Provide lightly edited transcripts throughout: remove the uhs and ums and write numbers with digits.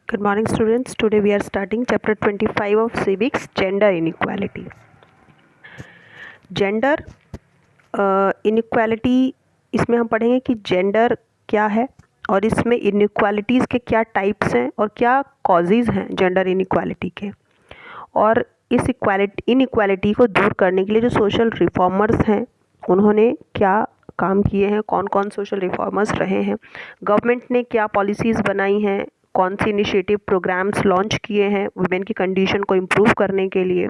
Good morning, students. Today we are starting chapter 25 of civics, gender inequality. Gender inequality, इसमें हम पढ़ेंगे कि gender क्या है और इसमें इनइक्वालिटीज़ के क्या टाइप्स हैं और क्या कॉजेज़ हैं जेंडर इनइक्वालिटी के, और इस इनइक्वालिटी को दूर करने के लिए जो सोशल रिफॉर्मर्स हैं उन्होंने क्या काम किए हैं, कौन कौन सोशल रिफॉर्मर्स रहे हैं, गवर्नमेंट ने क्या पॉलिसीज़ बनाई हैं, कौन सी इनिशिएटिव प्रोग्राम्स लॉन्च किए हैं वुमेन की कंडीशन को इम्प्रूव करने के लिए।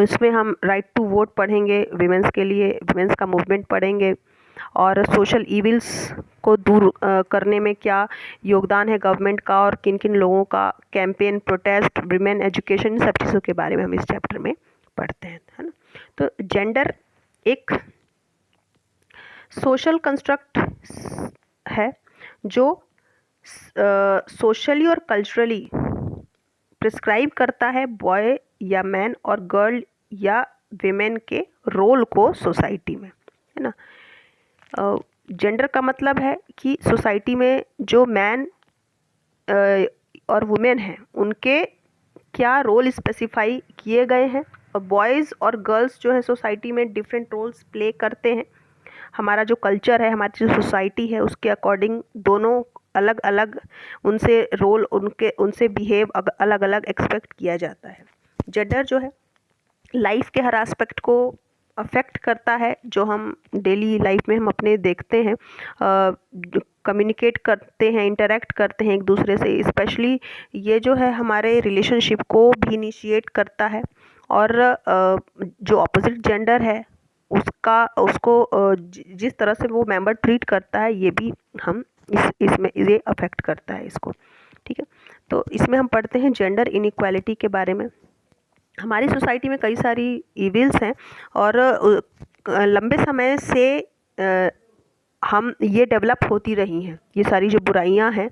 इसमें हम राइट टू वोट पढ़ेंगे विमेंस के लिए, विमेंस का मूवमेंट पढ़ेंगे और सोशल इविल्स को दूर करने में क्या योगदान है गवर्नमेंट का और किन किन लोगों का, कैंपेन, प्रोटेस्ट, विमेन एजुकेशन, सब चीज़ों के बारे में हम इस चैप्टर में पढ़ते हैं, है ना। तो जेंडर एक सोशल कंस्ट्रक्ट है जो सोशली और कल्चरली प्रिस्क्राइब करता है बॉय या मैन और गर्ल या विमेन के रोल को सोसाइटी में, है ना। जेंडर का मतलब है कि सोसाइटी में जो मैन और वुमेन हैं उनके क्या रोल स्पेसिफाई किए गए हैं, और बॉयज़ और गर्ल्स जो है सोसाइटी में डिफरेंट रोल्स प्ले करते हैं। हमारा जो कल्चर है, हमारी जो सोसाइटी है उसके अकॉर्डिंग दोनों अलग अलग उनसे रोल, उनसे बिहेव अलग अलग एक्सपेक्ट किया जाता है। जेंडर जो है लाइफ के हर एस्पेक्ट को अफेक्ट करता है, जो हम डेली लाइफ में हम अपने देखते हैं, कम्युनिकेट करते हैं, इंटरेक्ट करते हैं एक दूसरे से। स्पेशली ये जो है हमारे रिलेशनशिप को भी इनिशिएट करता है, और जो अपोजिट जेंडर है उसको जिस तरह से वो मेंबर ट्रीट करता है ये भी हम इसमें ये अफेक्ट करता है इसको, ठीक है। तो इसमें हम पढ़ते हैं जेंडर इनइक्वालिटी के बारे में। हमारी सोसाइटी में कई सारी इविल्स हैं और लंबे समय से हम ये डेवलप होती रही हैं, ये सारी जो बुराइयां हैं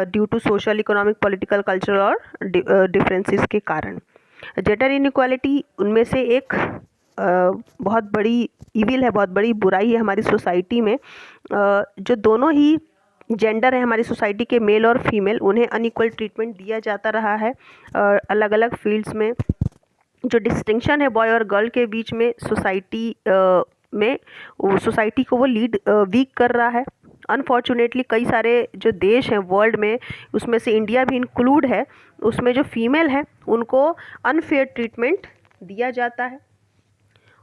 due to social, economic, political, cultural और डिफरेंसेस के कारण। जेंडर इनइक्वालिटी उनमें से एक बहुत बड़ी इविल है, बहुत बड़ी बुराई है हमारी सोसाइटी में। जो दोनों ही जेंडर है हमारी सोसाइटी के, मेल और फीमेल, उन्हें अनइक्वल ट्रीटमेंट दिया जाता रहा है अलग अलग फील्ड्स में। जो डिस्टिंक्शन है बॉय और गर्ल के बीच में सोसाइटी में, सोसाइटी को वो लीड वीक कर रहा है। अनफॉर्चुनेटली कई सारे जो देश हैं वर्ल्ड में, उसमें से इंडिया भी इंक्लूड है, उसमें जो फीमेल है उनको अनफेयर ट्रीटमेंट दिया जाता है।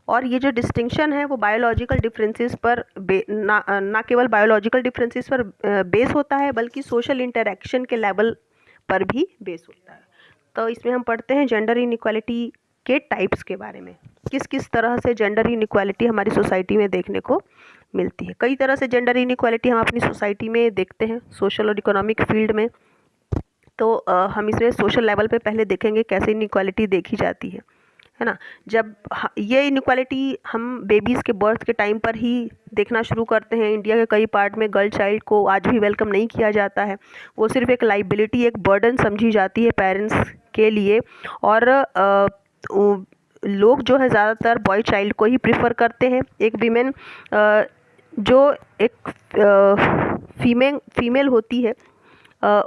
और ये जो डिस्टिंक्शन है वो बायोलॉजिकल डिफरेंसेस पर ना केवल बायोलॉजिकल डिफरेंसेस पर बेस होता है, बल्कि सोशल इंटरेक्शन के लेवल पर भी बेस होता है। तो इसमें हम पढ़ते हैं जेंडर इनइक्वालिटी के टाइप्स के बारे में, किस किस तरह से जेंडर इनइक्वालिटी हमारी सोसाइटी में देखने को मिलती है। कई तरह से जेंडर इनइक्वालिटी हम अपनी सोसाइटी में देखते हैं, सोशल और इकोनॉमिक फील्ड में। तो हम इसमें सोशल लेवल पे पहले देखेंगे कैसे इनइक्वालिटी देखी जाती है ना। जब ये इनइक्वालिटी हम बेबीज़ के बर्थ के टाइम पर ही देखना शुरू करते हैं। इंडिया के कई पार्ट में गर्ल चाइल्ड को आज भी वेलकम नहीं किया जाता है, वो सिर्फ एक लाइबिलिटी, एक बर्डन समझी जाती है पेरेंट्स के लिए। और लोग जो है ज़्यादातर बॉय चाइल्ड को ही प्रेफर करते हैं। एक विमेन जो एक फीमेल होती है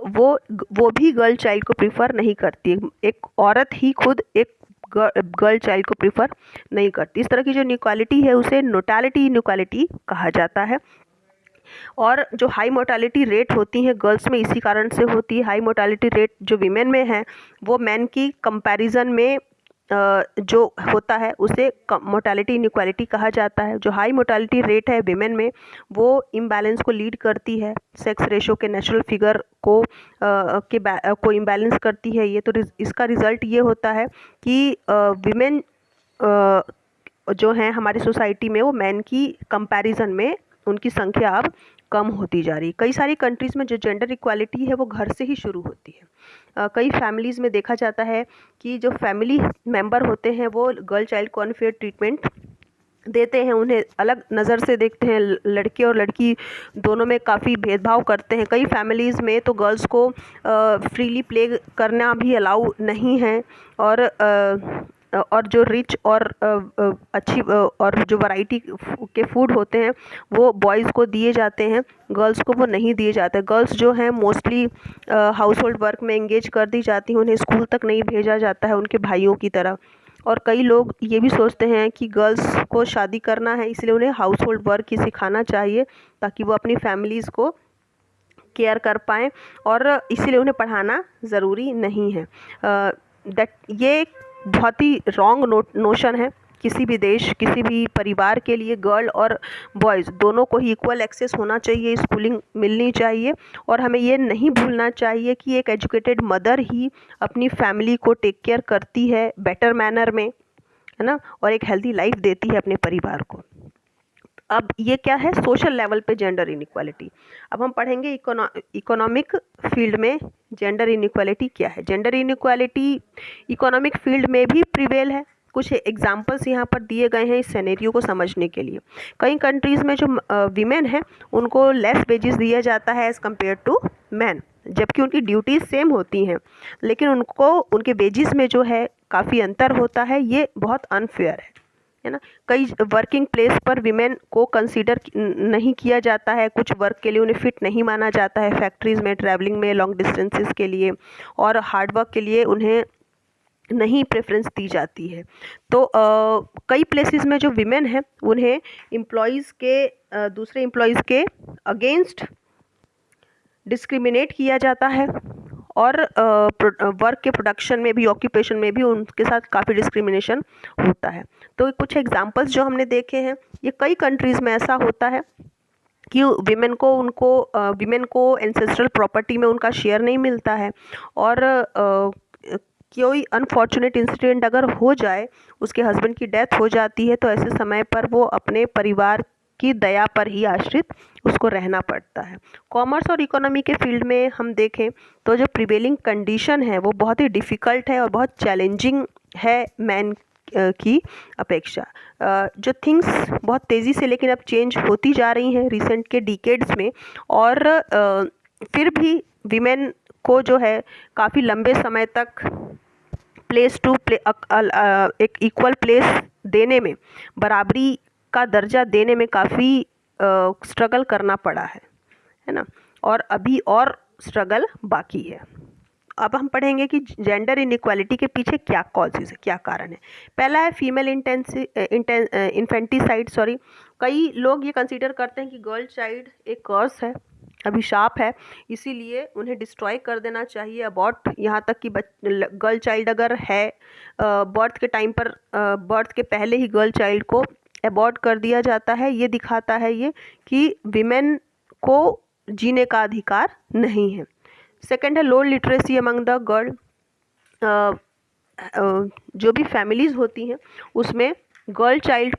वो भी गर्ल चाइल्ड को प्रेफर नहीं करती है। एक औरत ही खुद एक गर्ल चाइल्ड को प्रेफर नहीं करती। इस तरह की जो इनइक्वालिटी है उसे नोटैलिटी इनइक्वालिटी कहा जाता है। और जो हाई मोर्टालिटी रेट होती है गर्ल्स में इसी कारण से होती है। हाई मोर्टालिटी रेट जो विमेन में है वो मैन की कंपैरिजन में जो होता है उसे मोर्टालिटी इनइक्वालिटी कहा जाता है। जो हाई मोर्टालिटी रेट है विमेन में वो इम्बैलेंस को लीड करती है, सेक्स रेशो के नेचुरल फिगर को इम्बैलेंस करती है। ये तो इसका रिज़ल्ट ये होता है कि विमेन जो हैं हमारी सोसाइटी में वो मैन की कंपैरिजन में उनकी संख्या अब कम होती जा रही है। कई सारी कंट्रीज़ में जो जेंडर इक्वालिटी है वो घर से ही शुरू होती है। कई फैमिलीज़ में देखा जाता है कि जो फैमिली मेंबर होते हैं वो गर्ल चाइल्ड को अनफेयर ट्रीटमेंट देते हैं, उन्हें अलग नज़र से देखते हैं, लड़के और लड़की दोनों में काफ़ी भेदभाव करते हैं। कई फैमिलीज़ में तो गर्ल्स को फ्रीली प्ले करना भी अलाउ नहीं है, और और जो रिच और अच्छी और जो वैरायटी के फूड होते हैं वो बॉयज़ को दिए जाते हैं, गर्ल्स को वो नहीं दिए जाते। गर्ल्स जो हैं मोस्टली हाउस होल्ड वर्क में एंगेज कर दी जाती हैं, उन्हें स्कूल तक नहीं भेजा जाता है उनके भाइयों की तरह। और कई लोग ये भी सोचते हैं कि गर्ल्स को शादी करना है इसलिए उन्हें हाउस होल्ड वर्क ही सिखाना चाहिए ताकि वो अपनी फैमिलीज़ को केयर कर पाएँ, और इसीलिए उन्हें पढ़ाना ज़रूरी नहीं है। दैट ये एक बहुत ही रॉन्ग नोशन है। किसी भी देश, किसी भी परिवार के लिए गर्ल और बॉयज़ दोनों को ही इक्वल एक्सेस होना चाहिए, स्कूलिंग मिलनी चाहिए। और हमें ये नहीं भूलना चाहिए कि एक एजुकेटेड मदर ही अपनी फैमिली को टेक केयर करती है बेटर मैनर में, है ना, और एक हेल्दी लाइफ देती है अपने परिवार को। अब ये क्या है, सोशल लेवल पे जेंडर इनइक्वालिटी। अब हम पढ़ेंगे इकोनॉमिक फील्ड में जेंडर इनइक्वालिटी क्या है। जेंडर इनइक्वालिटी इकोनॉमिक फील्ड में भी प्रिवेल है। कुछ एग्जांपल्स यहाँ पर दिए गए हैं इस सिनेरियो को समझने के लिए। कई कंट्रीज़ में जो वीमेन हैं उनको लेस वेजेस दिया जाता है एज़ कम्पेयर टू मैन, जबकि उनकी ड्यूटीज़ सेम होती हैं, लेकिन उनको उनके वेजेस में जो है काफ़ी अंतर होता है। ये बहुत अनफेयर है ना। कई वर्किंग प्लेस पर विमेन को कंसीडर नहीं किया जाता है, कुछ वर्क के लिए उन्हें फिट नहीं माना जाता है, फैक्ट्रीज़ में, ट्रैवलिंग में, लॉन्ग डिस्टेंसेस के लिए और हार्ड वर्क के लिए उन्हें नहीं प्रेफरेंस दी जाती है। तो कई प्लेसेस में जो विमेन हैं उन्हें एम्प्लॉयज़ के दूसरे एम्प्लॉयज़ के अगेंस्ट डिस्क्रिमिनेट किया जाता है, और वर्क के प्रोडक्शन में भी, ऑक्यूपेशन में भी उनके साथ काफ़ी डिस्क्रिमिनेशन होता है। तो कुछ एग्जांपल्स जो हमने देखे हैं, ये कई कंट्रीज़ में ऐसा होता है कि विमेन को एंसेस्ट्रल प्रॉपर्टी में उनका शेयर नहीं मिलता है, और कोई अनफॉर्चुनेट इंसिडेंट अगर हो जाए, उसके हस्बैंड की डेथ हो जाती है, तो ऐसे समय पर वो अपने परिवार की दया पर ही आश्रित उसको रहना पड़ता है। कॉमर्स और इकोनॉमी के फील्ड में हम देखें तो जो प्रिवेलिंग कंडीशन है वो बहुत ही डिफ़िकल्ट है और बहुत चैलेंजिंग है मैन की अपेक्षा। जो थिंग्स बहुत तेज़ी से लेकिन अब चेंज होती जा रही हैं रिसेंट के डिकेड्स में, और फिर भी विमेन को जो है काफ़ी लंबे समय तक एक इक्वल प्लेस देने में, बराबरी का दर्जा देने में काफ़ी स्ट्रगल करना पड़ा है ना, और अभी और स्ट्रगल बाकी है। अब हम पढ़ेंगे कि जेंडर इनइक्वालिटी के पीछे क्या कॉजेज़ है, क्या कारण है। पहला है फीमेल इन्फेंटिसाइड। कई लोग ये कंसीडर करते हैं कि गर्ल चाइल्ड एक कर्स है, अभिशाप है, इसीलिए उन्हें डिस्ट्रॉय कर देना चाहिए, अबॉर्ट, यहाँ तक कि गर्ल चाइल्ड अगर है बर्थ के टाइम पर, बर्थ के पहले ही गर्ल चाइल्ड को अबॉर्ट कर दिया जाता है। ये दिखाता है ये कि विमेन को जीने का अधिकार नहीं है। सेकेंड है लो लिटरेसी अमंग द गर्ल। जो भी फैमिलीज़ होती हैं उसमें गर्ल चाइल्ड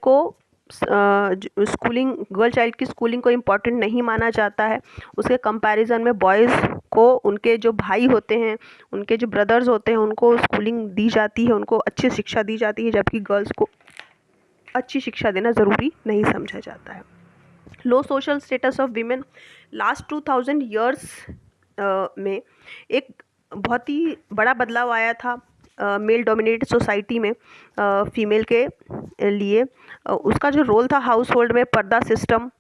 की स्कूलिंग को इम्पॉर्टेंट नहीं माना जाता है। उसके कंपैरिजन में बॉयज़ को, उनके जो भाई होते हैं, उनके जो ब्रदर्स होते हैं, उनको स्कूलिंग दी जाती है, उनको अच्छी शिक्षा दी जाती है, जबकि गर्ल्स को अच्छी शिक्षा देना ज़रूरी नहीं समझा जाता है। Low social status of women. Last 2000 years में एक बहुत ही बड़ा बदलाव आया था मेल डोमिनेटेड सोसाइटी में फीमेल के लिए। उसका जो रोल था हाउस होल्ड में, पर्दा सिस्टम,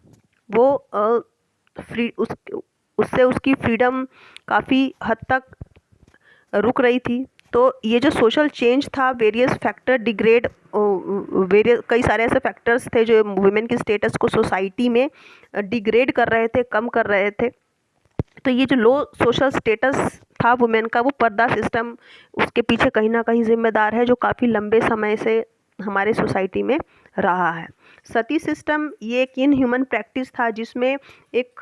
वो उससे उसकी फ्रीडम काफ़ी हद तक रुक रही थी। तो ये जो सोशल चेंज था, वेरियस फैक्टर कई सारे ऐसे फैक्टर्स थे जो वुमेन की स्टेटस को सोसाइटी में डिग्रेड कर रहे थे, कम कर रहे थे। तो ये जो लो सोशल स्टेटस था वुमेन का, वो पर्दा सिस्टम उसके पीछे कहीं ना कहीं जिम्मेदार है, जो काफ़ी लंबे समय से हमारे सोसाइटी में रहा है। सती सिस्टम ये एक इनह्यूमन प्रैक्टिस था जिसमें एक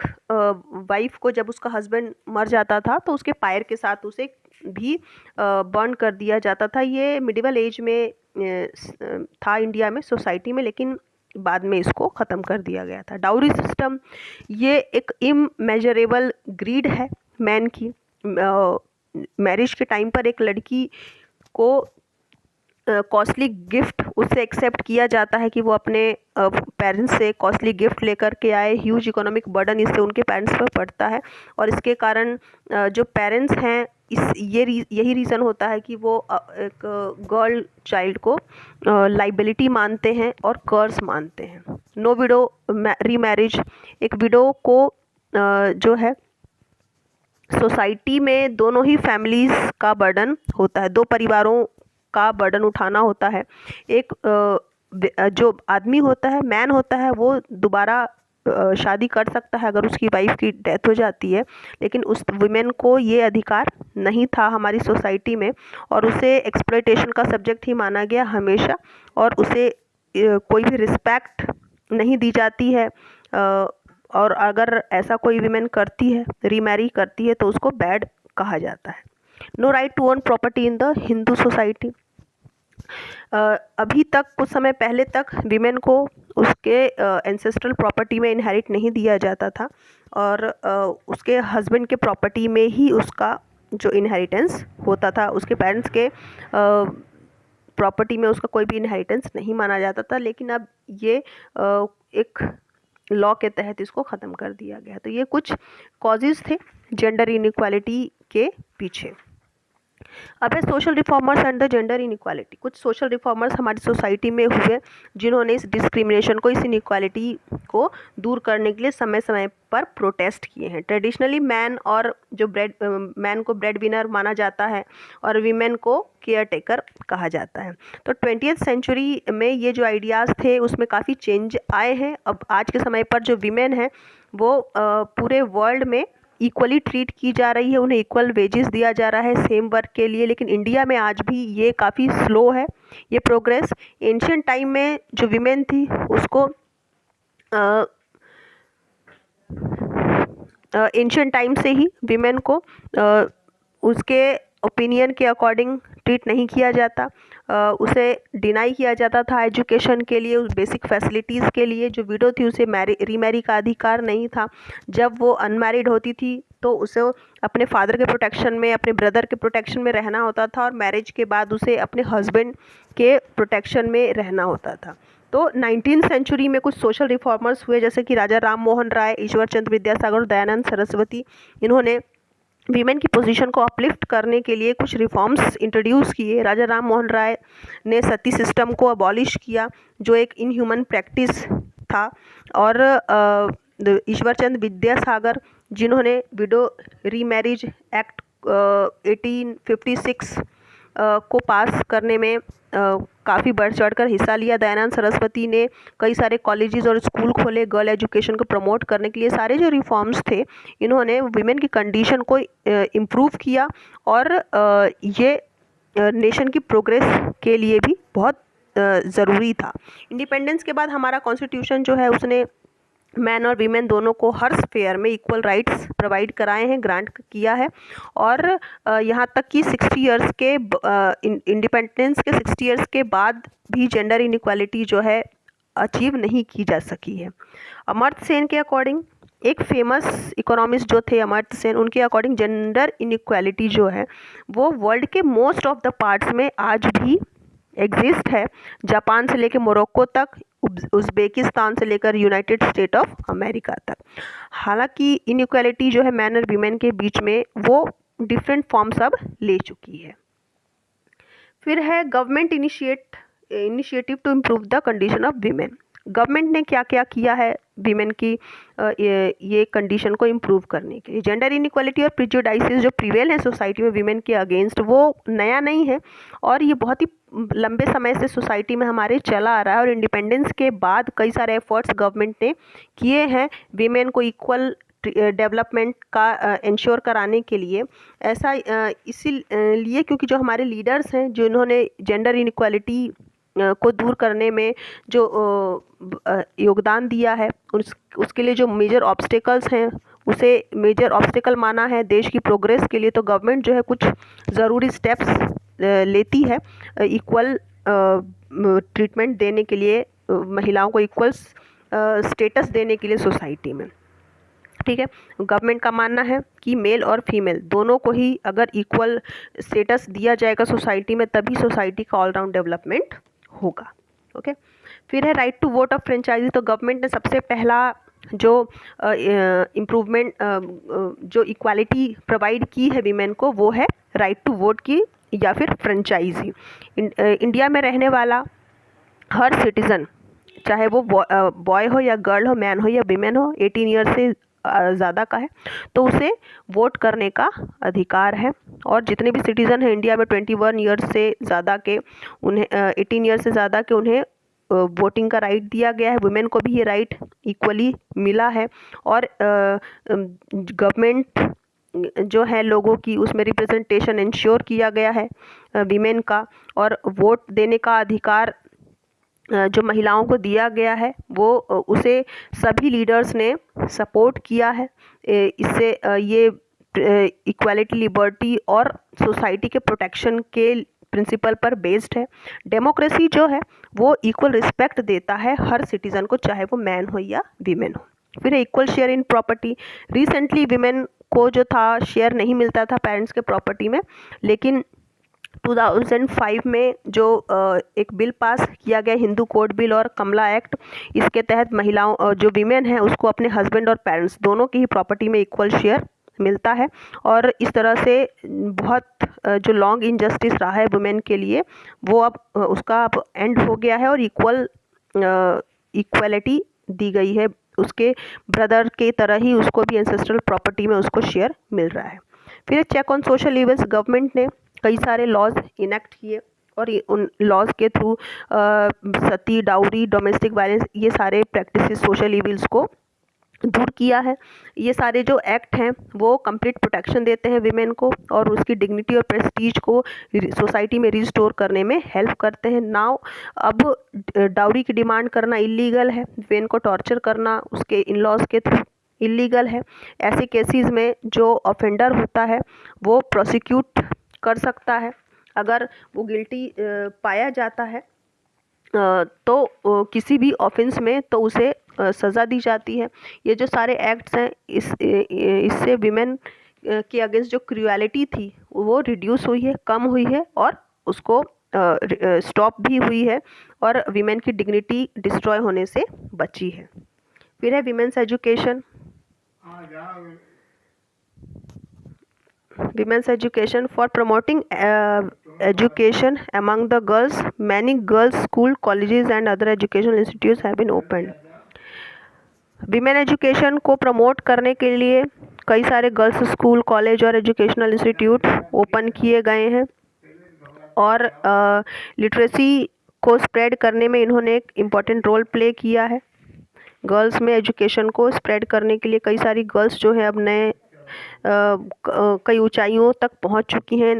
वाइफ को जब उसका हस्बैंड मर जाता था तो उसके पायर के साथ उसे भी बर्न कर दिया जाता था। ये मिडिवल एज में था इंडिया में सोसाइटी में, लेकिन बाद में इसको ख़त्म कर दिया गया था। डाउरी सिस्टम ये एक इमेजरेबल ग्रीड है मैन की। मैरिज के टाइम पर एक लड़की को कॉस्टली गिफ्ट उससे एक्सेप्ट किया जाता है कि वो अपने पेरेंट्स से कॉस्टली गिफ्ट लेकर के आए। ह्यूज इकोनॉमिक बर्डन इससे उनके पेरेंट्स पर पड़ता है और इसके कारण जो पेरेंट्स हैं यही रीज़न होता है कि वो एक गर्ल चाइल्ड को लाइबिलिटी मानते हैं और कर्ज मानते हैं। नो विडो रीमैरिज, एक विडो को जो है सोसाइटी में दोनों ही फैमिलीज़ का बर्डन होता है, दो परिवारों का बर्डन उठाना होता है। एक जो आदमी होता है, मैन होता है, वो दोबारा शादी कर सकता है अगर उसकी वाइफ की डेथ हो जाती है, लेकिन उस वुमेन को ये अधिकार नहीं था हमारी सोसाइटी में और उसे एक्सप्लॉयटेशन का सब्जेक्ट ही माना गया हमेशा और उसे कोई भी रिस्पेक्ट नहीं दी जाती है। और अगर ऐसा कोई विमेन करती है, रीमैरी करती है, तो उसको बैड कहा जाता है। No right to own property in the Hindu society. अभी तक कुछ समय पहले तक विमेन को उसके एंसेस्ट्रल प्रॉपर्टी में इनहेरिट नहीं दिया जाता था और उसके हस्बैंड के प्रॉपर्टी में ही उसका जो इनहेरिटेंस होता था। उसके पेरेंट्स के प्रॉपर्टी में उसका कोई भी इनहेरिटेंस नहीं माना जाता था, लेकिन अब ये एक लॉ के तहत इसको ख़त्म कर दिया गया। तो ये कुछ कॉजेज़ थे जेंडर इनइक्वालिटी के पीछे। अब है social reformers and the gender inequality. कुछ सोशल रिफॉर्मर्स हमारी सोसाइटी में हुए जिन्होंने इस डिस्क्रिमिनेशन को, इस इनइक्वालिटी को दूर करने के लिए समय समय पर प्रोटेस्ट किए हैं। ट्रेडिशनली मैन और जो मैन को ब्रेड विनर माना जाता है और वीमेन को केयर टेकर कहा जाता है। तो 20th सेंचुरी में ये जो आइडियाज़ थे उसमें काफ़ी चेंज आए हैं। अब आज के समय पर जो वीमेन है वो पूरे वर्ल्ड में इक्वली ट्रीट की जा रही है, उन्हें इक्वल वेजेस दिया जा रहा है सेम वर्क के लिए, लेकिन इंडिया में आज भी ये काफ़ी स्लो है ये प्रोग्रेस। एंशियंट टाइम में जो विमेन थी उसको एंशियंट टाइम से ही विमेन को उसके ओपिनियन के अकॉर्डिंग ट्रीट नहीं किया जाता, उसे डिनाई किया जाता था एजुकेशन के लिए, उस बेसिक फैसिलिटीज़ के लिए। जो विडो थी उसे रीमैरी का अधिकार नहीं था। जब वो अनमैरिड होती थी तो उसे अपने फादर के प्रोटेक्शन में, अपने ब्रदर के प्रोटेक्शन में रहना होता था और मैरिज के बाद उसे अपने हस्बैंड के प्रोटेक्शन में रहना होता था। तो 19th सेंचुरी में कुछ सोशल रिफॉर्मर्स हुए जैसे कि राजा राम मोहन राय, ईश्वर चंद्र विद्यासागर और दयानंद सरस्वती। इन्होंने वीमेन की पोजीशन को अपलिफ्ट करने के लिए कुछ रिफॉर्म्स इंट्रोड्यूस किए। राजा राम मोहन राय ने सती सिस्टम को अबॉलिश किया जो एक इनह्यूमन प्रैक्टिस था, और ईश्वर चंद्र विद्यासागर जिन्होंने विडो रीमैरिज एक्ट 1856 को पास करने में काफ़ी बढ़ चढ़कर हिस्सा लिया। दयानंद सरस्वती ने कई सारे कॉलेजेस और स्कूल खोले गर्ल एजुकेशन को प्रमोट करने के लिए। सारे जो रिफॉर्म्स थे इन्होंने वुमेन की कंडीशन को इम्प्रूव किया और ये नेशन की प्रोग्रेस के लिए भी बहुत ज़रूरी था। इंडिपेंडेंस के बाद हमारा कॉन्स्टिट्यूशन जो है उसने मैन और वीमेन दोनों को हर स्फेयर में इक्वल राइट्स प्रोवाइड कराए हैं, ग्रांट किया है। और यहाँ तक कि 60 इयर्स के इंडिपेंडेंस के 60 इयर्स के बाद भी जेंडर इनइक्वालिटी जो है अचीव नहीं की जा सकी है। अमर्त्य सेन के अकॉर्डिंग, एक फेमस इकोनॉमिस्ट जो थे अमर्त्य सेन, उनके अकॉर्डिंग जेंडर इनइक्वालिटी जो है वो वर्ल्ड के मोस्ट ऑफ द पार्ट्स में आज भी एग्जिस्ट है। जापान से लेकर मोरक्को तक, उज़्बेकिस्तान से लेकर यूनाइटेड स्टेट ऑफ अमेरिका तक। हालांकि इनइक्वालिटी जो है मैन और वीमेन के बीच में वो डिफरेंट फॉर्म्स अब ले चुकी है। फिर है government initiative to improve the condition of women. Government ने क्या क्या किया है वीमेन की ये कंडीशन को इम्प्रूव करने के लिए। जेंडर इनइक्वालिटी और प्रिजुडाइसेस जो प्रिवेल है सोसाइटी में वीमेन के अगेंस्ट, वो नया नहीं है और ये बहुत ही लंबे समय से सोसाइटी में हमारे चला आ रहा है। और इंडिपेंडेंस के बाद कई सारे एफर्ट्स गवर्नमेंट ने किए हैं वीमेन को इक्वल डेवलपमेंट का इंश्योर कराने के लिए। ऐसा इसीलिए क्योंकि जो हमारे लीडर्स हैं जिन्होंने जेंडर इनइक्वालिटी को दूर करने में जो योगदान दिया है, उसके लिए जो मेजर ऑब्स्टेकल्स हैं उसे मेजर ऑब्स्टेकल माना है देश की प्रोग्रेस के लिए। तो गवर्नमेंट जो है कुछ ज़रूरी स्टेप्स लेती है इक्वल ट्रीटमेंट देने के लिए, महिलाओं को इक्वल स्टेटस देने के लिए सोसाइटी में। ठीक है। गवर्नमेंट का मानना है कि मेल और फीमेल दोनों को ही अगर इक्वल स्टेटस दिया जाएगा सोसाइटी में, तभी सोसाइटी का ऑलराउंड डेवलपमेंट होगा। ओके। फिर है right to vote of franchise. तो गवर्नमेंट ने सबसे पहला जो इम्प्रूवमेंट जो इक्वालिटी प्रोवाइड की है वीमेन को, वो है राइट टू वोट की या फिर फ्रेंचाइजी। इंडिया में रहने वाला हर सिटीज़न, चाहे वो बॉय हो या गर्ल हो, मैन हो या वीमेन हो, 18 ईयर से ज़्यादा का है, तो उसे वोट करने का अधिकार है। और जितने भी सिटीज़न हैं इंडिया में 21 ईयर से ज़्यादा के, उन्हें 18 ईयर से ज़्यादा के, उन्हें वोटिंग का राइट दिया गया है। वुमेन को भी ये राइट इक्वली मिला है। और गवर्नमेंट जो है लोगों की, उसमें रिप्रेजेंटेशन इंश्योर किया गया है वीमेन का। और वोट देने का अधिकार जो महिलाओं को दिया गया है, वो उसे सभी लीडर्स ने सपोर्ट किया है। इससे ये इक्वालिटी, लिबर्टी और सोसाइटी के प्रोटेक्शन के प्रिंसिपल पर बेस्ड है। डेमोक्रेसी जो है वो इक्वल रिस्पेक्ट देता है हर सिटीज़न को, चाहे वो मैन हो या वीमेन हो। फिर equal share in property. Recently women को जो था शेयर नहीं मिलता था पेरेंट्स के प्रॉपर्टी में, लेकिन 2005 में जो एक बिल पास किया गया, हिंदू कोड बिल और कमला एक्ट, इसके तहत महिलाओं जो वीमेन हैं उसको अपने हस्बैंड और पेरेंट्स दोनों की ही प्रॉपर्टी में इक्वल शेयर मिलता है। और इस तरह से बहुत जो लॉन्ग इनजस्टिस रहा है वुमेन के लिए, वो अब उसका अब एंड हो गया है और इक्वलिटी दी गई है। उसके ब्रदर के तरह ही उसको भी एंसेस्ट्रल प्रॉपर्टी में उसको शेयर मिल रहा है। फिर check on social events. Government ने कई सारे लॉज इनेक्ट किए और उन लॉज के थ्रू सती, डाउरी, डोमेस्टिक वायलेंस, ये सारे प्रैक्टिसेस, सोशल इविल्स को दूर किया है। ये सारे जो एक्ट हैं वो कंप्लीट प्रोटेक्शन देते हैं विमेन को और उसकी डिग्निटी और प्रेस्टीज को सोसाइटी में रिस्टोर करने में हेल्प करते हैं। नाउ अब डाउरी की डिमांड करना इलीगल है, विमेन को टॉर्चर करना उसके इन लॉज के थ्रू इलीगल है। ऐसे केसेस में जो ऑफेंडर होता है वो प्रोसिक्यूट कर सकता है। अगर वो गिल्टी पाया जाता है तो किसी भी ऑफेंस में तो उसे सज़ा दी जाती है। ये जो सारे एक्ट्स हैं इससे विमेन के अगेंस्ट जो क्रूएलिटी थी वो रिड्यूस हुई है, कम हुई है और उसको स्टॉप भी हुई है और विमेन की डिग्निटी डिस्ट्रॉय होने से बची है। फिर है women's education. Women's education. For promoting education among the girls, many girls school, colleges and other educational institutes have been opened. Women education को प्रमोट करने के लिए कई सारे गर्ल्स स्कूल, कॉलेज और एजुकेशनल इंस्टीट्यूट ओपन किए गए हैं और लिटरेसी को स्प्रेड करने में इन्होंने एक इम्पॉर्टेंट रोल प्ले किया है। गर्ल्स में एजुकेशन को स्प्रेड करने के लिए कई सारी गर्ल्स जो है अब नए कई ऊंचाइयों तक पहुंच चुकी हैं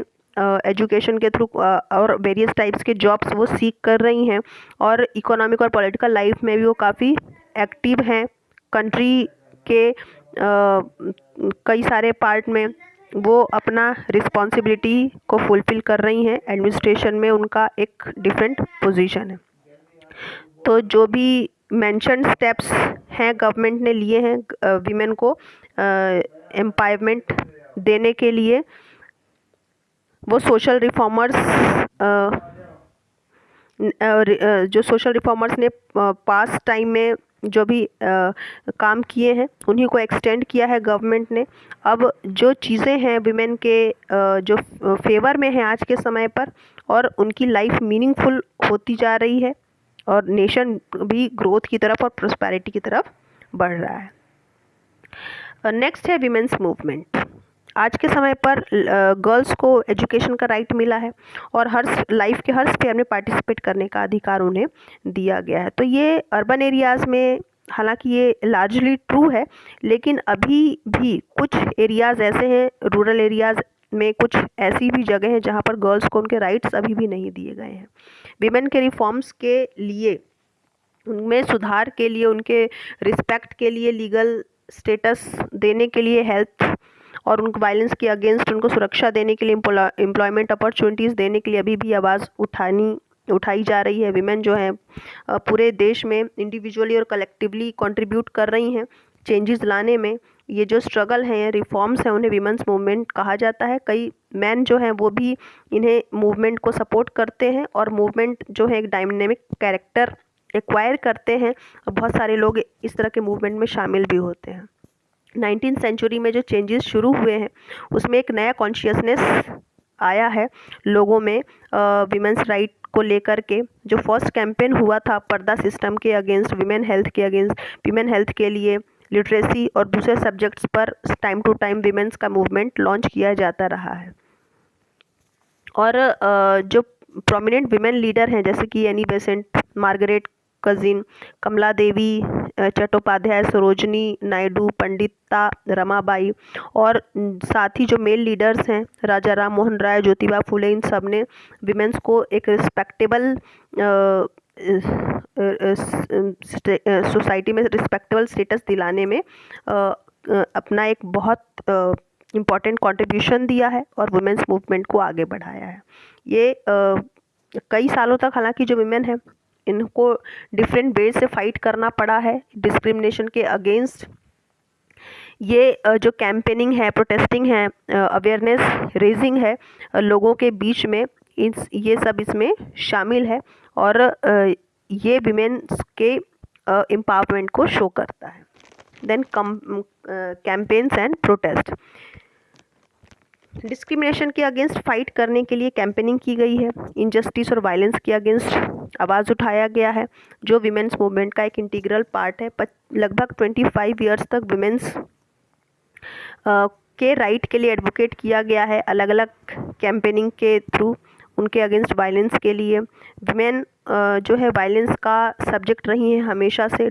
एजुकेशन के थ्रू और वेरियस टाइप्स के जॉब्स वो सीख कर रही हैं और इकोनॉमिक और पॉलिटिकल लाइफ में भी वो काफ़ी एक्टिव हैं। कंट्री के कई सारे पार्ट में वो अपना रिस्पॉन्सिबिलिटी को फुलफिल कर रही हैं। एडमिनिस्ट्रेशन में उनका एक डिफरेंट पोजीशन है। तो जो भी मेंशन स्टेप्स हैं गवर्नमेंट ने लिए हैं विमेन को एम्पावरमेंट देने के लिए, वो सोशल रिफॉर्मर्स जो सोशल रिफॉर्मर्स ने पास्ट टाइम में जो भी काम किए हैं उन्हीं को एक्सटेंड किया है गवर्नमेंट ने। अब जो चीज़ें हैं विमेन के जो फेवर में हैं आज के समय पर और उनकी लाइफ मीनिंगफुल होती जा रही है और नेशन भी ग्रोथ की तरफ और प्रोस्पेरिटी की तरफ बढ़ रहा है। नेक्स्ट है विमेंस मूवमेंट। आज के समय पर गर्ल्स को एजुकेशन का राइट मिला है और हर लाइफ के हर स्फीयर में पार्टिसिपेट करने का अधिकार उन्हें दिया गया है। तो ये अर्बन एरियाज़ में हालांकि ये लार्जली ट्रू है, लेकिन अभी भी कुछ एरियाज़ ऐसे हैं, रूरल एरियाज़ में कुछ ऐसी भी जगह हैं जहाँ पर गर्ल्स को उनके राइट्स अभी भी नहीं दिए गए हैं। विमेन के रिफॉर्म्स के लिए, उनमें सुधार के लिए, उनके रिस्पेक्ट के लिए, लीगल स्टेटस देने के लिए, हेल्थ और उनको वायलेंस के अगेंस्ट उनको सुरक्षा देने के लिए, एम्प्लॉयमेंट अपॉर्चुनिटीज़ देने के लिए अभी भी आवाज़ उठाई जा रही है। विमेन जो हैं पूरे देश में इंडिविजुअली और कलेक्टिवली कंट्रीब्यूट कर रही हैं चेंजेस लाने में ये जो स्ट्रगल हैं, रिफॉर्म्स हैं, उन्हें वीमेंस मूवमेंट कहा जाता है। कई मैन जो हैं वो भी इन्हें मूवमेंट को सपोर्ट करते हैं और मूवमेंट जो है एक डायनेमिक कैरेक्टर एक्वायर करते हैं और बहुत सारे लोग इस तरह के मूवमेंट में शामिल भी होते हैं। 19th सेंचुरी में जो चेंजेस शुरू हुए हैं उसमें एक नया कॉन्शियसनेस आया है लोगों में विमेंस राइट को लेकर के। जो फर्स्ट कैंपेन हुआ था पर्दा सिस्टम के अगेंस्ट, विमेन हेल्थ के अगेंस्ट, विमेन हेल्थ के लिए लिटरेसी और दूसरे सब्जेक्ट्स पर टाइम टू टाइम विमेंस का मूवमेंट लॉन्च किया जाता रहा है। और जो प्रोमिनेंट विमेन लीडर हैं जैसे कि एनी बेसेंट, मार्गरेट कजिन, कमला देवी चट्टोपाध्याय, सरोजनी नायडू, पंडिता रमाबाई और साथ ही जो मेल लीडर्स हैं राजा राम मोहन राय, ज्योतिबा फुले, इन सब ने विमेंस को एक रिस्पेक्टेबल सोसाइटी में रिस्पेक्टेबल स्टेटस दिलाने में अपना एक बहुत इम्पॉर्टेंट कंट्रीब्यूशन दिया है और वुमेन्स मूवमेंट को आगे बढ़ाया है। ये कई सालों तक हालांकि जो विमेन है इनको डिफरेंट वे से फाइट करना पड़ा है डिस्क्रिमिनेशन के अगेंस्ट। ये जो कैंपेनिंग है, प्रोटेस्टिंग है, अवेयरनेस रेजिंग है लोगों के बीच में, ये सब इसमें शामिल है और ये विमेन्स के एम्पावरमेंट को शो करता है। Then campaigns and protest. Discrimination के अगेंस्ट फाइट करने के लिए कैंपेनिंग की गई है, इनजस्टिस और वायलेंस के अगेंस्ट आवाज़ उठाया गया है जो विमेंस मूवमेंट का एक इंटीग्रल पार्ट है। लगभग 25 इयर्स तक विमेंस के राइट के लिए एडवोकेट किया गया है अलग अलग कैंपेनिंग के थ्रू, उनके अगेंस्ट वायलेंस के लिए। विमेन जो है वायलेंस का सब्जेक्ट रही हैं हमेशा से,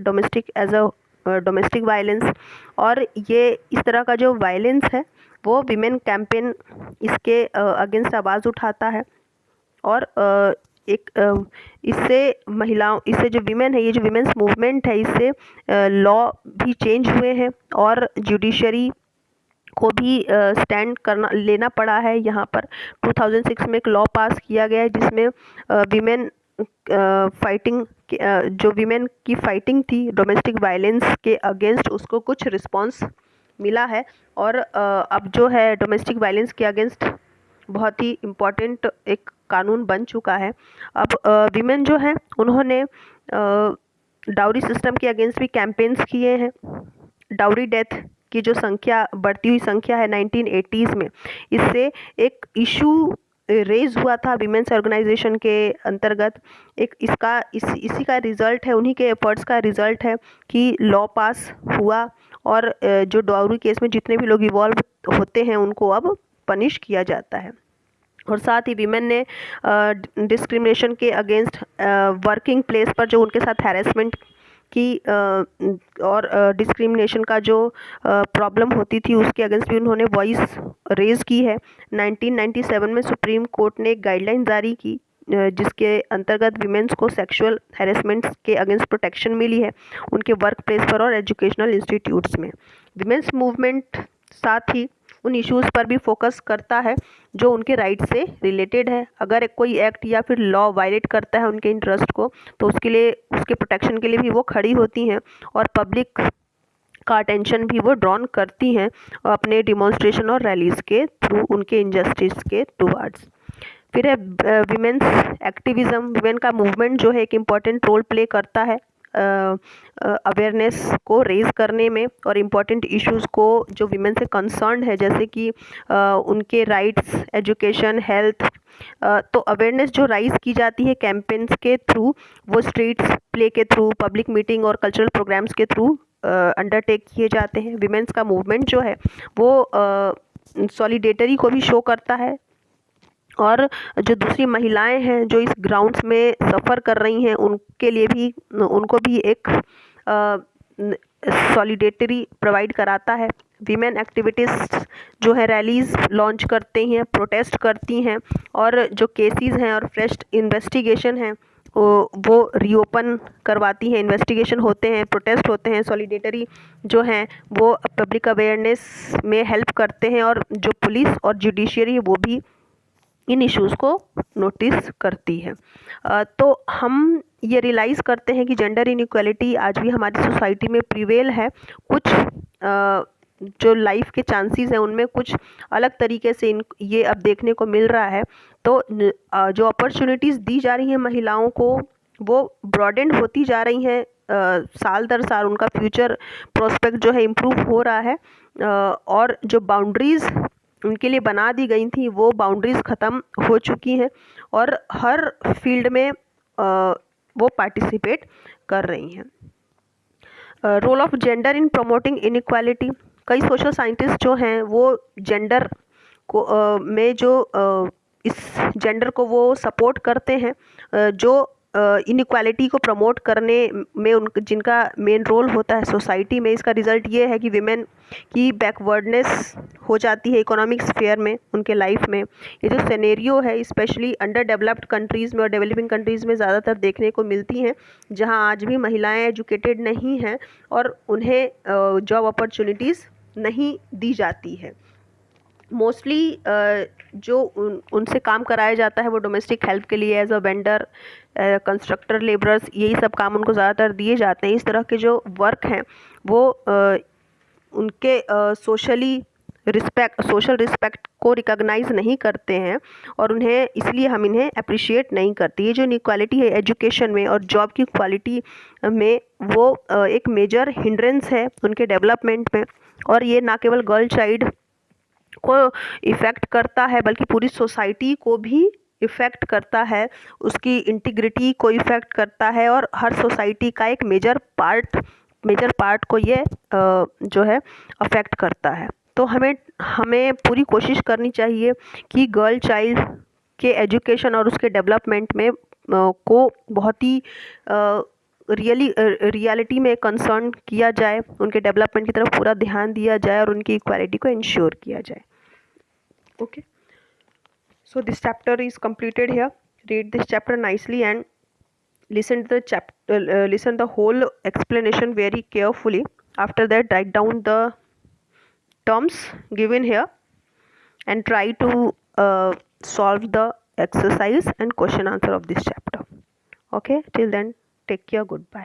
डोमेस्टिक वायलेंस, और ये इस तरह का जो वायलेंस है वो विमेन कैंपेन इसके अगेंस्ट आवाज़ उठाता है और इससे महिलाओं, इससे जो विमेन है, ये जो विमेंस मूवमेंट है, इससे लॉ भी चेंज हुए हैं और जुडिशरी को भी स्टैंड लेना पड़ा है। यहाँ पर 2006 में एक लॉ पास किया गया है जिसमें विमेन फाइटिंग जो विमेन की फाइटिंग थी डोमेस्टिक वायलेंस के अगेंस्ट, उसको कुछ रिस्पांस मिला है और अब जो है डोमेस्टिक वायलेंस के अगेंस्ट बहुत ही इम्पॉर्टेंट एक कानून बन चुका है। अब विमेन जो है उन्होंने डाउरी सिस्टम के अगेंस्ट भी कैंपेन्स किए हैं। डाउरी डेथ की जो संख्या, बढ़ती हुई संख्या है 1980s में, इससे एक इशू रेज हुआ था विमेंस ऑर्गेनाइजेशन के अंतर्गत। एक इसी का रिज़ल्ट है, उन्हीं के एफर्ट्स का रिज़ल्ट है कि लॉ पास हुआ और जो डाउरी केस में जितने भी लोग इवॉल्व होते हैं उनको अब पनिश किया जाता है। और साथ ही विमेन ने डिस्क्रिमिनेशन के अगेंस्ट वर्किंग प्लेस पर जो उनके साथ हैरेसमेंट की और डिस्क्रिमिनेशन का जो प्रॉब्लम होती थी उसके अगेंस्ट भी उन्होंने वॉइस रेज की है। 1997 में सुप्रीम कोर्ट ने एक गाइडलाइन जारी की जिसके अंतर्गत विमेंस को सेक्सुअल हैरेसमेंट के अगेंस्ट प्रोटेक्शन मिली है उनके वर्क प्लेस पर और एजुकेशनल इंस्टीट्यूट्स में। विमेंस मूवमेंट साथ ही उन इश्यूज़ पर भी फोकस करता है जो उनके राइट से रिलेटेड है। अगर कोई एक्ट या फिर लॉ वायलेट करता है उनके इंटरेस्ट को, तो उसके लिए, उसके प्रोटेक्शन के लिए भी वो खड़ी होती हैं और पब्लिक का अटेंशन भी वो ड्रॉन करती हैं अपने डिमॉन्स्ट्रेशन और रैलीज़ के थ्रू उनके इनजस्टिस के टुवर्ड्स। फिर है विमेंस एक्टिविज़म। विमेन का मूवमेंट जो है एक इम्पॉर्टेंट रोल प्ले करता है अवेयरनेस को रेज करने में और इम्पॉर्टेंट इश्यूज़ को जो विमेन से कंसर्न है, जैसे कि उनके राइट्स, एजुकेशन, हेल्थ, तो अवेयरनेस जो राइज की जाती है कैंपेन्स के थ्रू, वो स्ट्रीट्स प्ले के थ्रू, पब्लिक मीटिंग और कल्चरल प्रोग्राम्स के थ्रू अंडरटेक किए जाते हैं। विमेंस का मूवमेंट जो है वो सॉलिडेटरी को भी शो करता है और जो दूसरी महिलाएं हैं जो इस ग्राउंड्स में सफ़र कर रही हैं उनके लिए भी, उनको भी एक सॉलिडेटरी प्रोवाइड कराता है। वीमेन एक्टिविटीज़ जो है रैलीज़ लॉन्च करते हैं, प्रोटेस्ट करती हैं और जो केसेस हैं और फ्रेश इन्वेस्टिगेशन हैं वो रीओपन करवाती हैं। इन्वेस्टिगेशन होते हैं, प्रोटेस्ट होते हैं, सॉलिडेटरी जो हैं वो पब्लिक अवेयरनेस में हेल्प करते हैं और जो पुलिस और जुडिशरी वो भी इन इश्यूज़ को नोटिस करती है। तो हम ये रियलाइज़ करते हैं कि जेंडर इनइक्वालिटी आज भी हमारी सोसाइटी में प्रिवेल है। कुछ जो लाइफ के चांसेस हैं उनमें कुछ अलग तरीके से ये अब देखने को मिल रहा है। तो जो अपॉर्चुनिटीज़ दी जा रही हैं महिलाओं को वो ब्रॉडेंड होती जा रही हैं, साल दर साल उनका फ्यूचर प्रोस्पेक्ट जो है इम्प्रूव हो रहा है, और जो बाउंड्रीज़ उनके लिए बना दी गई थी वो बाउंड्रीज़ ख़त्म हो चुकी हैं और हर फील्ड में वो पार्टिसिपेट कर रही हैं। Role of gender in promoting inequality, कई सोशल साइंटिस्ट जो हैं वो जेंडर को में जो इस जेंडर को वो सपोर्ट करते हैं, जो इनइक्वालिटी को प्रमोट करने में उन जिनका मेन रोल होता है सोसाइटी में। इसका रिज़ल्ट ये है कि विमेन की बैकवर्डनेस हो जाती है इकोनॉमिक स्फेयर में, उनके लाइफ में। ये जो सिनेरियो है स्पेशली अंडर डेवलप्ड कंट्रीज़ में और डेवलपिंग कंट्रीज़ में ज़्यादातर देखने को मिलती हैं, जहां आज भी महिलाएं एजुकेटेड नहीं हैं और उन्हें जॉब अपॉर्चुनिटीज़ नहीं दी जाती है। मोस्टली जो उनसे काम कराया जाता है वो डोमेस्टिक हेल्प के लिए, as a vendor, constructor, labourers, यही सब काम उनको ज़्यादातर दिए जाते हैं। इस तरह के जो वर्क हैं वो उनके सोशल रिस्पेक्ट को रिकॉग्नाइज नहीं करते हैं और उन्हें इसलिए हम इन्हें अप्रिशिएट नहीं करते। ये जो इनइक्वालिटी है एजुकेशन में और जॉब की क्वालिटी में वो एक मेजर हिंड्रेंस है उनके डेवलपमेंट में, और ये ना केवल गर्ल चाइल्ड को इफ़ेक्ट करता है बल्कि पूरी सोसाइटी को भी इफ़ेक्ट करता है, उसकी इंटीग्रिटी को इफ़ेक्ट करता है और हर सोसाइटी का एक मेजर पार्ट को ये जो है अफेक्ट करता है। तो हमें पूरी कोशिश करनी चाहिए कि गर्ल चाइल्ड के एजुकेशन और उसके डेवलपमेंट में को बहुत ही रियलिटी में कंसर्न किया जाए, उनके डेवलपमेंट की तरफ पूरा ध्यान दिया जाए और उनकी इक्वालिटी को इंश्योर किया जाए। Okay, so this chapter is completed here. Read this chapter nicely and listen to listen the whole explanation very carefully. After that, write down the terms given here and try to solve the exercise and question answer of this chapter. Okay, till then, take care. Goodbye.